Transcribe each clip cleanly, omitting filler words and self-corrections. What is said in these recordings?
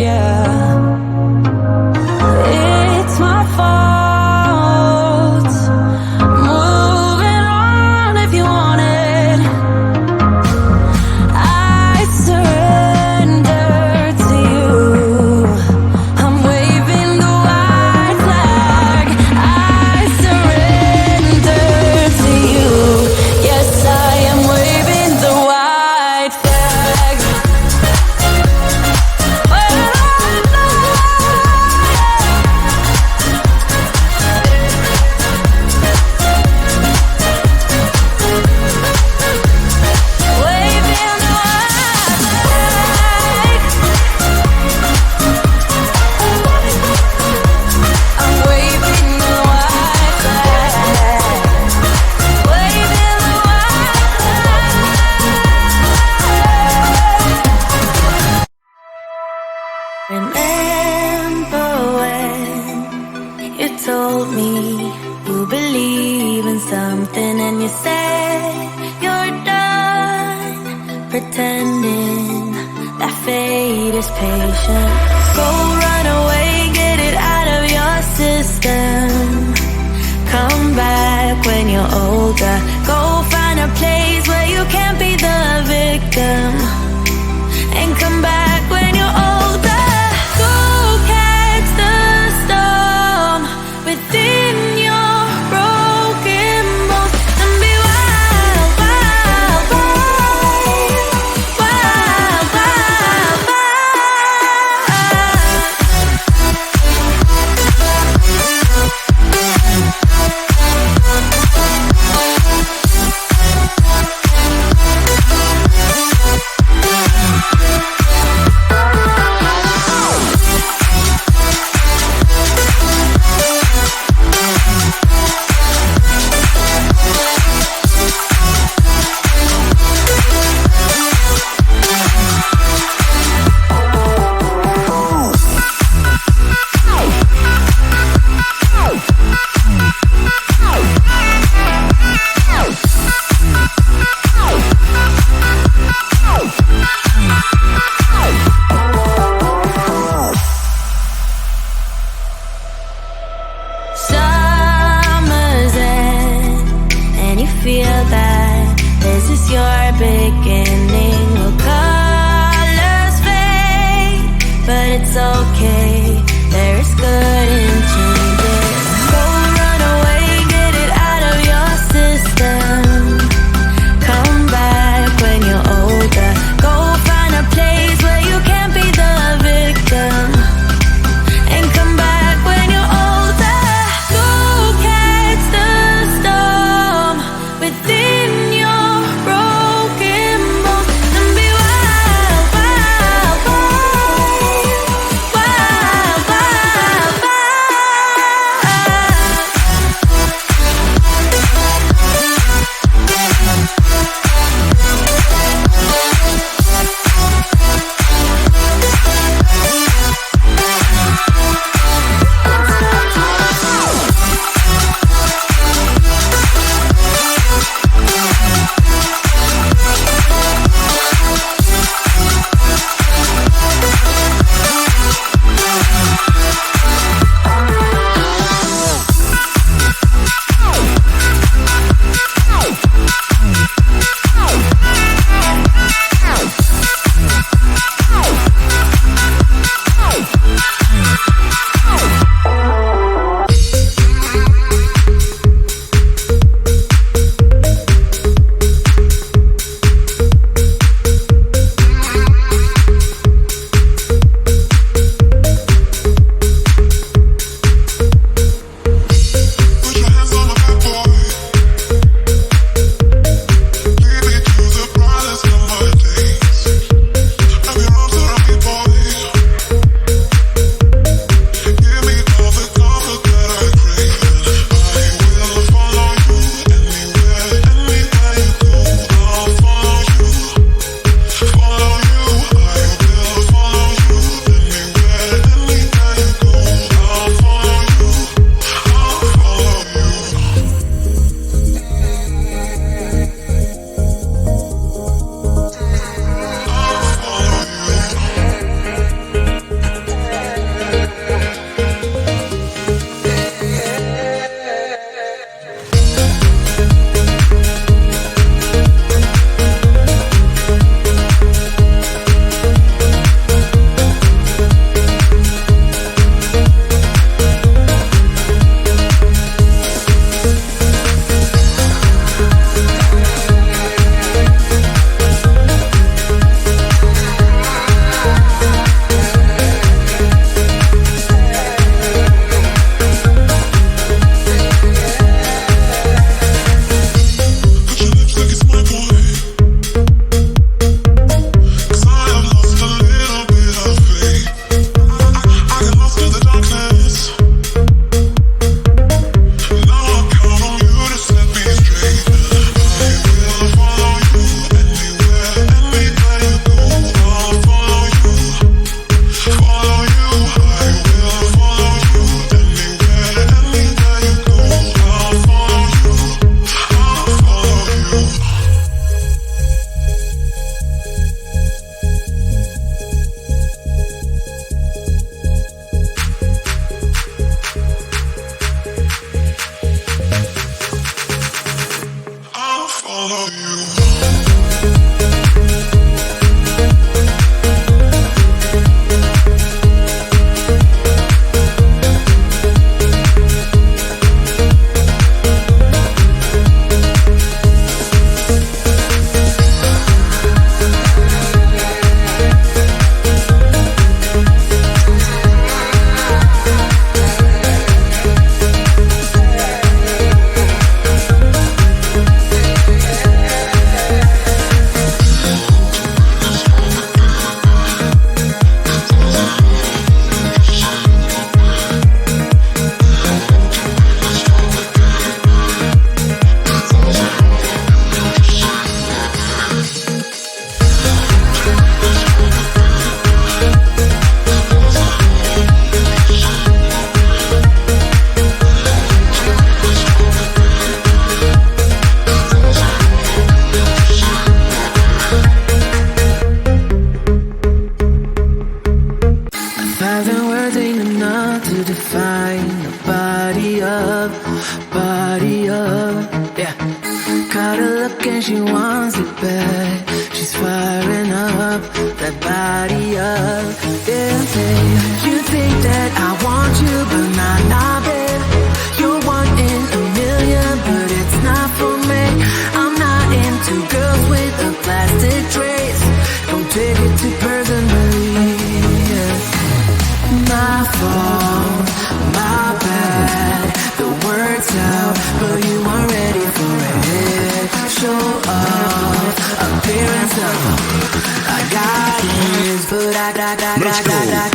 yeah. It's my fault. Moving on if you want it. I surrender to you. I'm waving the white flag. I surrender to you. Yes, I am waving the white flag. Remember when you told me you believe in something and you said you're done pretending that fate is patient. Go run away, get it out of your system. Come back when you're older. Go find a place where you can't be the victim. And come back when you're older. Go catch the storm within your broken bones and be wild, wild, wild, wild, wild, wild. Summer's end, and you feel that this is your beginning. Well, colors fade, but it's okay. There is good in changes. Go run away, get it out of your system. Come back when you're older. Go find a place where you can't be the victim. And come back when you're older. Go catch the storm within your broken bones and be wild, wild, wild, wild, to define a body up, yeah. Caught her look and she wants it back. She's firing up that body up, yeah, babe. You think that I want you, but nah, babe. You're one in a million, but it's not for me. I'm not into girls with a plastic trace. Don't take it too personally, yeah. My fault, my bad. The word's out, but you weren't ready for it. Show off, appearance of I got this, but I got.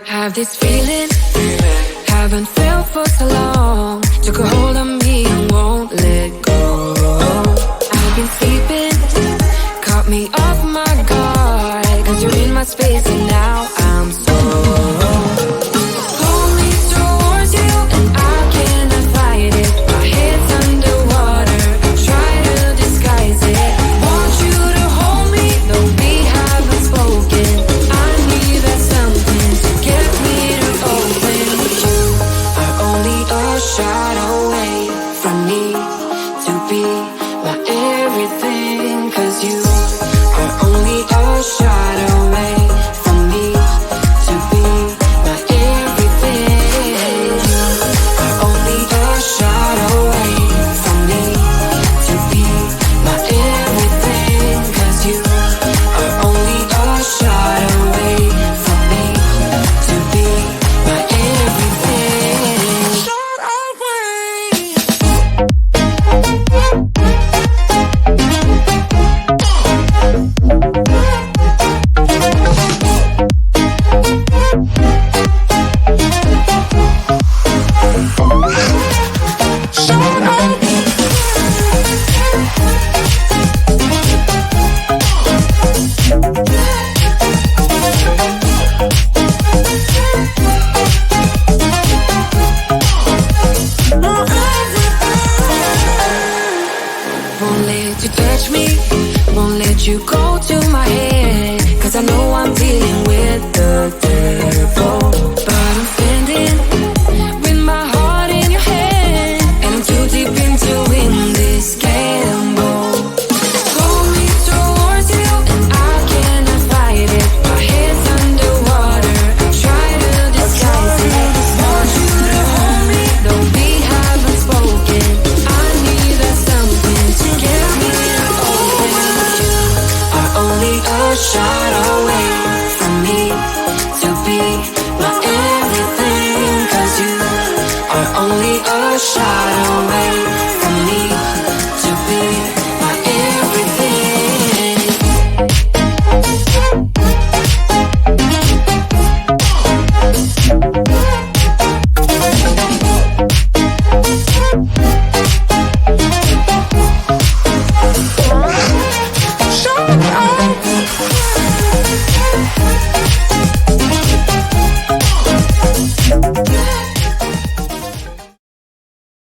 Have this feeling, haven't felt for so long. Took a hold of me and won't let go. I've been sleeping, caught me off my guard. Cause you're in my space and now I'm so pull me towards you and I cannot fight it. My head's underwater, try to disguise it. Want you to hold me, though we haven't spoken. I need that something to get me to open. You are only a shot away from me to be my everything. Cause you are only a shot away from me to be my everything. You are only a shot away from me to be my everything. Cause you are only a shot away from me to be my everything. Shot away. Won't let you touch me, won't let you go to my head. Cause I know I'm dealing with the devil. But I'm standing with my heart in your hand, and I'm too deep into in this gamble. Pull me towards you and I cannot fight it. My head's underwater, try to disguise it. Want you to hold me, though we haven't spoken. I need that something to get me open. You are only a shot away from me to be my everything. Cause you are only a shot away from me to be my everything.